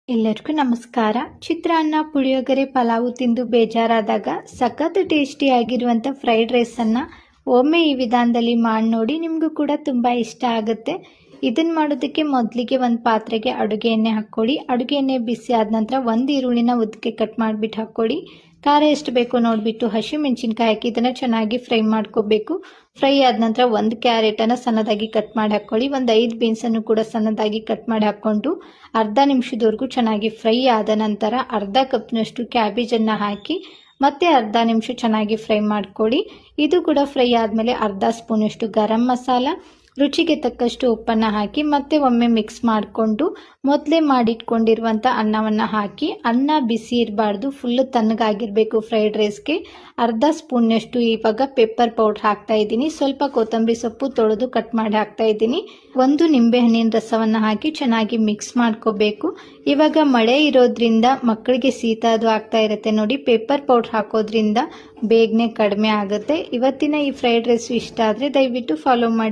ಎಲ್ಲರಿಗೂ ನಮಸ್ಕಾರ. ಚಿತ್ರಾನ್ನ, ಪುಳಿಯೋಗರೆ, ಪಲಾವು ತಿಂದು ಬೇಜಾರಾದಾಗ ಸಖತ್ ಟೇಸ್ಟಿಯಾಗಿರುವಂಥ ಫ್ರೈಡ್ ರೈಸನ್ನು ಒಮ್ಮೆ ಈ ವಿಧಾನದಲ್ಲಿ ಮಾಡಿ ನೋಡಿ, ನಿಮಗೂ ಕೂಡ ತುಂಬ ಇಷ್ಟ ಆಗುತ್ತೆ. ಇದನ್ನು ಮಾಡೋದಕ್ಕೆ ಮೊದಲಿಗೆ ಒಂದು ಪಾತ್ರೆಗೆ ಅಡುಗೆ ಎಣ್ಣೆ ಹಾಕ್ಕೊಳ್ಳಿ. ಅಡುಗೆ ಎಣ್ಣೆ ಬಿಸಿ ಆದ ನಂತರ ಒಂದು ಈರುಳ್ಳಿನ ಉದ್ದಕ್ಕೆ ಕಟ್ ಮಾಡಿಬಿಟ್ಟು ಹಾಕ್ಕೊಳ್ಳಿ. ಖಾರ ಎಷ್ಟು ಬೇಕೋ ನೋಡಿಬಿಟ್ಟು ಹಸಿಮೆಣಸಿನ್ಕಾಯಿ ಹಾಕಿ ಇದನ್ನು ಚೆನ್ನಾಗಿ ಫ್ರೈ ಮಾಡ್ಕೋಬೇಕು. ಫ್ರೈ ಆದ ನಂತರ ಒಂದು ಕ್ಯಾರೆಟನ್ನು ಸಣ್ಣದಾಗಿ ಕಟ್ ಮಾಡಿ ಹಾಕ್ಕೊಳ್ಳಿ. ಒಂದು 5 ಬೀನ್ಸನ್ನು ಕೂಡ ಸಣ್ಣದಾಗಿ ಕಟ್ ಮಾಡಿ ಹಾಕ್ಕೊಂಡು ಅರ್ಧ ನಿಮಿಷದವರೆಗೂ ಚೆನ್ನಾಗಿ ಫ್ರೈ ಆದ ನಂತರ ಅರ್ಧ ಕಪ್ನಷ್ಟು ಕ್ಯಾಬೇಜನ್ನು ಹಾಕಿ ಮತ್ತೆ ಅರ್ಧ ನಿಮಿಷ ಚೆನ್ನಾಗಿ ಫ್ರೈ ಮಾಡ್ಕೊಳ್ಳಿ. ಇದು ಕೂಡ ಫ್ರೈ ಆದಮೇಲೆ ಅರ್ಧ ಸ್ಪೂನಷ್ಟು ಗರಂ ಮಸಾಲ, ರುಚಿಗೆ ತಕ್ಕಷ್ಟು ಉಪ್ಪನ್ನು ಹಾಕಿ ಮತ್ತೆ ಒಮ್ಮೆ ಮಿಕ್ಸ್ ಮಾಡಿಕೊಂಡು ಮೊದಲೇ ಮಾಡಿಟ್ಕೊಂಡಿರುವಂಥ ಅನ್ನವನ್ನು ಹಾಕಿ, ಅನ್ನ ಬಿಸಿ ಇರಬಾರ್ದು, ಫುಲ್ಲು ತಣ್ಣಗಾಗಿರಬೇಕು. ಫ್ರೈಡ್ ರೈಸ್ಗೆ ಅರ್ಧ ಸ್ಪೂನ್ನಷ್ಟು ಇವಾಗ ಪೆಪ್ಪರ್ ಪೌಡ್ರ್ ಹಾಕ್ತಾ ಇದ್ದೀನಿ. ಸ್ವಲ್ಪ ಕೊತ್ತಂಬರಿ ಸೊಪ್ಪು ತೊಳೆದು ಕಟ್ ಮಾಡಿ ಹಾಕ್ತಾ ಇದ್ದೀನಿ. ಒಂದು ನಿಂಬೆಹಣ್ಣಿನ ರಸವನ್ನು ಹಾಕಿ ಚೆನ್ನಾಗಿ ಮಿಕ್ಸ್ ಮಾಡ್ಕೋಬೇಕು. ಇವಾಗ ಮಳೆ ಇರೋದ್ರಿಂದ ಮಕ್ಕಳಿಗೆ ಶೀತ ಅದು ಆಗ್ತಾ ಇರುತ್ತೆ ನೋಡಿ, ಪೆಪ್ಪರ್ ಪೌಡ್ರ್ ಹಾಕೋದ್ರಿಂದ ಬೇಗನೆ ಕಡಿಮೆ ಆಗುತ್ತೆ. ಇವತ್ತಿನ ಈ ಫ್ರೈಡ್ ರೈಸ್ ಇಷ್ಟ ಆದರೆ ದಯವಿಟ್ಟು ಫಾಲೋ ಮಾಡಿ.